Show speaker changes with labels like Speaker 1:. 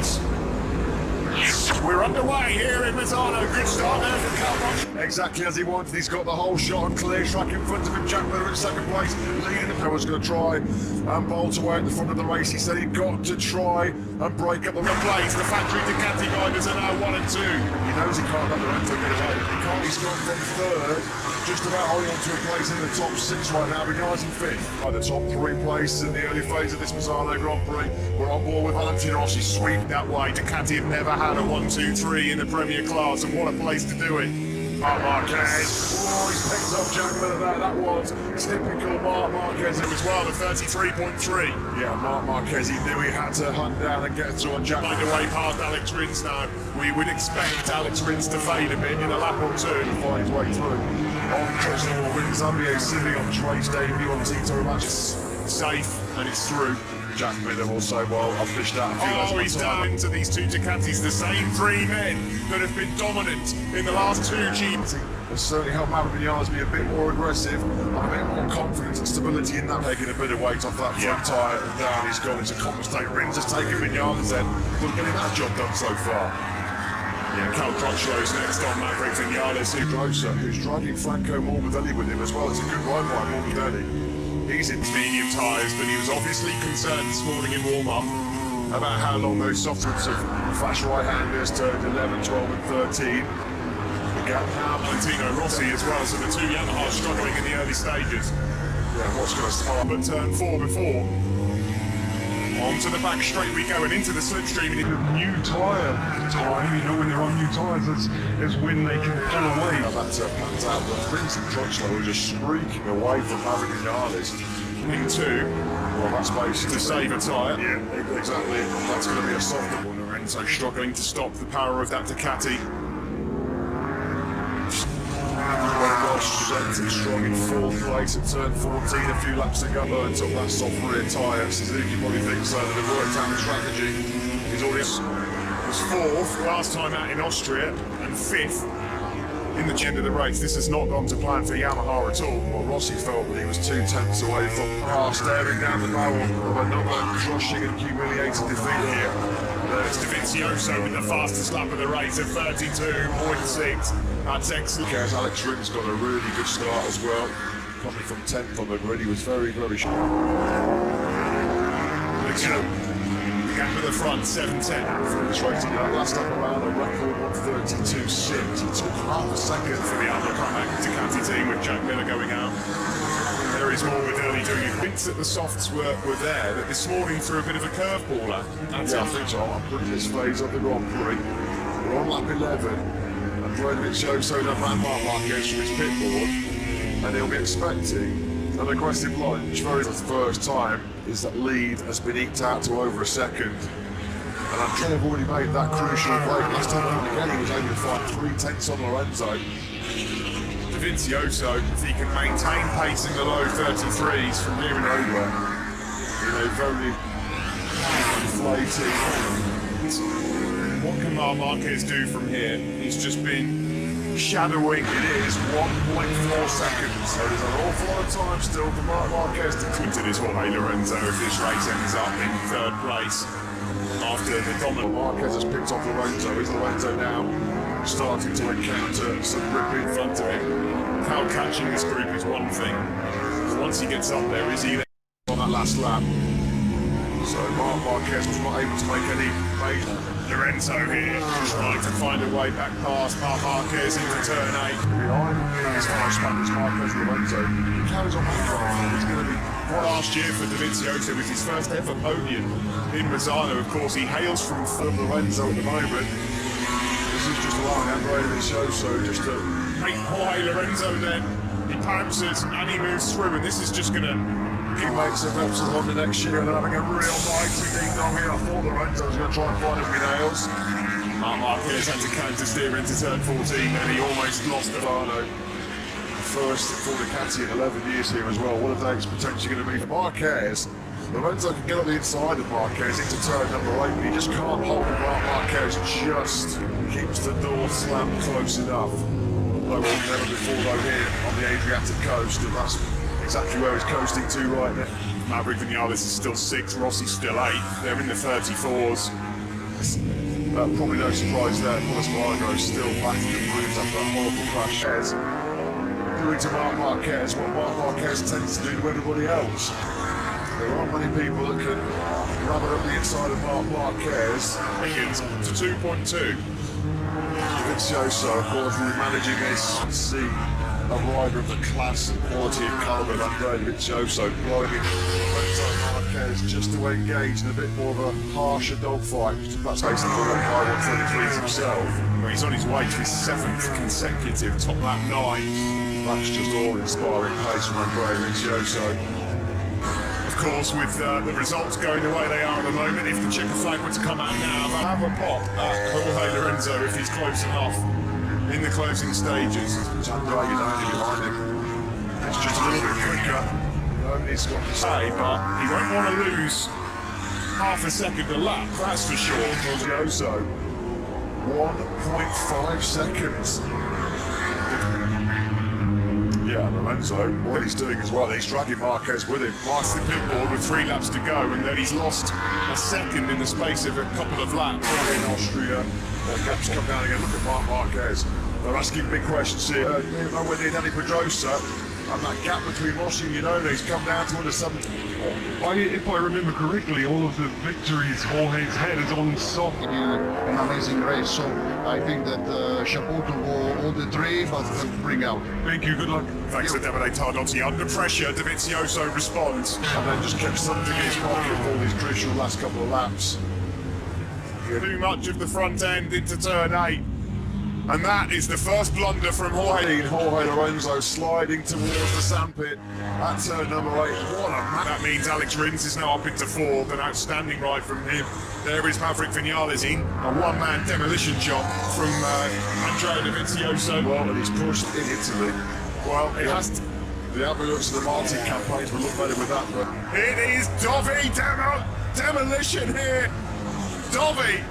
Speaker 1: race. We're underway here in Misano. Good start there for Calvon. Exactly as he wanted. He's got the whole shot on clear track in front of him. Jack Miller in second place, leading the power's going to try and bolt away at the front of the race. He said he'd got to try and break up the replays. The factory Ducati drivers are now 1 and 2. He knows he can't let the Lorenzo get away. He can't. He's gone from third, just about holding on to a place in the top 6 right now. Regards in 5th. By the top 3 places in the early phase of this Misano Grand Prix. We're on board with Valentino Rossi sweep that way. Ducati have never had a 1-2-3 in the Premier class, and what a place to do it. Marc Marquez. Oh, he's picked up Jack Miller there. That was typical Marc Marquez as well, the 33.3. Yeah, Marc Marquez, he knew he had to hunt down and get through on Jack. Find a way past Alex Rins now. We would expect Alex Rins to fade a bit in a lap or two and find his way through. On Tristan wins Xavier Silly on Trey's debut on Tito Matches. Safe, and it's through. Jack Miller also, well, I've fished out a few laps. Oh, he's down into these 2 Ducatis, the same 3 men that have been dominant in the last 2 GPs. It's certainly helped Maverick Vinales be a bit more aggressive, a bit more confidence and stability in that, taking a bit of weight off that front tyre and down. He's gone into compensate. Rins has taken Vinales then, but getting that job done so far. Yeah, Cal Crutchlow's next on Maverick Vinales, who's driving Franco Morbidelli with him as well. It's a good ride by Morbidelli. He's in medium tyres, but he was obviously concerned this morning in warm-up about how long those softwoods of fast right-handers turned 11, 12 and 13. The gap now, Valentino Rossi as well, so the 2 Yamahas struggling in the early stages. Yeah, what's going to start but turn 4 before. Onto the back straight we go and into the slipstream.
Speaker 2: New tyre time, you know, when they're on new tyres, is when they can pull away.
Speaker 1: Now that pans out, but Rins and Crutchlow are just streaking away from Maverick Vinales.
Speaker 3: Into,
Speaker 1: well, that's basically
Speaker 3: to save a tyre.
Speaker 1: Yeah, exactly. That's going to be a softer one.
Speaker 3: Lorenzo struggling to stop the power of that Ducati.
Speaker 1: Presented strong in 4th place at turn 14, a few laps to go. Burns up that soft rear tyre. Suzuki probably thinks that they've worked out the strategy. He's already
Speaker 3: was 4th last time out in Austria and 5th in the end of the race. This has not gone to plan for Yamaha at all.
Speaker 1: Well, Rossi felt that he was 2 tenths away from staring down the barrel of another crushing and humiliating defeat here.
Speaker 3: There's Dovizioso with the fastest lap of the race at 32.6. That's excellent.
Speaker 1: Because Alex Rins got a really good start as well. Coming from 10th on the grid, he was very, very sharp.
Speaker 3: Gap at the front, 7:10.
Speaker 1: Frustrating that last lap around a record 1:32.6. He took half a second
Speaker 3: for the other comeback Ducati team with Jack Miller going out. There is more with early doing it. Hints that the softs were there, that this morning threw a bit of a curveball at.
Speaker 1: Yeah, I think so. I'm putting this phase of the Grand Prix. We're on lap 11. Dovizioso done Marc Marquez from his pit board, and he'll be expecting an aggressive launch. For the first time is that lead has been eked out to over a second, and I'm sure they've already made that crucial break. Last time again he was able to find 3 tenths on Lorenzo.
Speaker 3: Dovizioso, if he can maintain pace in the low 33s from here and over,
Speaker 1: you know, very inflating.
Speaker 3: What can Marc Marquez do from here? He's just been shadowing.
Speaker 1: It is 1.4 seconds. So there's an awful lot of time still for Marc Marquez to
Speaker 3: into this Jorge Lorenzo if this race ends up in 3rd place after the dominant.
Speaker 1: Marquez has picked off Lorenzo. Is Lorenzo now starting to encounter some grip in front of him?
Speaker 3: How catching this group is one thing. But once he gets up there, is he there
Speaker 1: on that last lap? So Marc Marquez was not able to make any major.
Speaker 3: Lorenzo here, trying to find a way back past Marc Marquez into turn 8.
Speaker 1: Behind as far as Spanish Marquez Lorenzo. He carries on that. He's going to be
Speaker 3: last year for Dovizioso was his first ever podium in Misano. Of course, he hails from
Speaker 1: Lorenzo at the moment. This is just allowing Andrea Dovizioso just to
Speaker 3: make Jorge Lorenzo then. He pounces and he moves through, and this is just going to.
Speaker 1: He makes a reps on the next year and they're having a real mighty ding dong here. I thought Lorenzo was going to try and find him with nails.
Speaker 3: Marc Marquez had to counter steer into turn 14 and he almost lost the Vano.
Speaker 1: First for Ducati in 11 years here as well. What are they potentially going to be for Marquez? Lorenzo can get on the inside of Marquez into turn number 8, but he just can't hold Marc Marquez, just keeps the door slammed close enough. Like never before though here on the Adriatic coast, and that's exactly where he's coasting to right now.
Speaker 3: Maverick Vinales is still 6th, Rossi's still 8th. They're in the 34s.
Speaker 1: Probably no surprise there. Aragon still battered and bruised after that horrible crash. Doing to Marc Marquez what Marc Marquez tends to do to everybody else. There aren't many people that can rub it up the inside of Marc Marquez.
Speaker 3: Higgins to 2.2.
Speaker 1: Dovizioso, of course, really managing this. See a rider of the class and quality and calibre of Andrea Dovizioso blowing Marquez just to engage in a bit more of a harsher dogfight. That's basically what high 133s himself.
Speaker 3: Well, he's on his way to his 7th consecutive top lap 9.
Speaker 1: That's just all-inspiring pace from Andrea Dovizioso.
Speaker 3: Of course, with the results going the way they are at the moment, if the checker flag were to come out now, they'll have a pop at Jorge Lorenzo if he's close enough in the closing stages.
Speaker 1: Andrea's only behind him. It's just a little bit quicker. Nobody's got to
Speaker 3: Say, but he won't want to lose half a second a lap, that's for sure.
Speaker 1: Dovizioso, 1.5 seconds. Yeah, Lorenzo, what he's doing as well, he's dragging Marquez with him.
Speaker 3: Past the pit board with 3 laps to go, and then he's lost a second in the space of a couple of laps.
Speaker 1: In Austria, the gaps come down again. Look at Marc Marquez. They're asking big questions here. Nowhere near Danny Pedrosa, and that gap between Rossi and Iannone's come down to under 7.
Speaker 2: If I remember correctly, all of the victories Jorge's had is on soft.
Speaker 4: An amazing race, so I think that chapeau to all the 3, but bring out.
Speaker 2: Thank you, good luck.
Speaker 3: Thanks to Davide Tardotti. Under pressure, Dovizioso responds.
Speaker 1: And then just kept something in his pocket for all these crucial last couple of laps.
Speaker 3: Too much of the front end into turn 8. And that is the first blunder from Jorge.
Speaker 1: Jorge Lorenzo sliding towards the sandpit at turn number 8. What a match.
Speaker 3: That means Alex Rins is now up into 4th. An outstanding ride from him. There is Maverick Vinales in. A one-man demolition job from Andrea Dovizioso.
Speaker 1: Well, and he's pushed in Italy.
Speaker 3: Well, it has to.
Speaker 1: The outlook of the Martin campaigns will look better with that, but
Speaker 3: It is Dovi demolition here. Dovi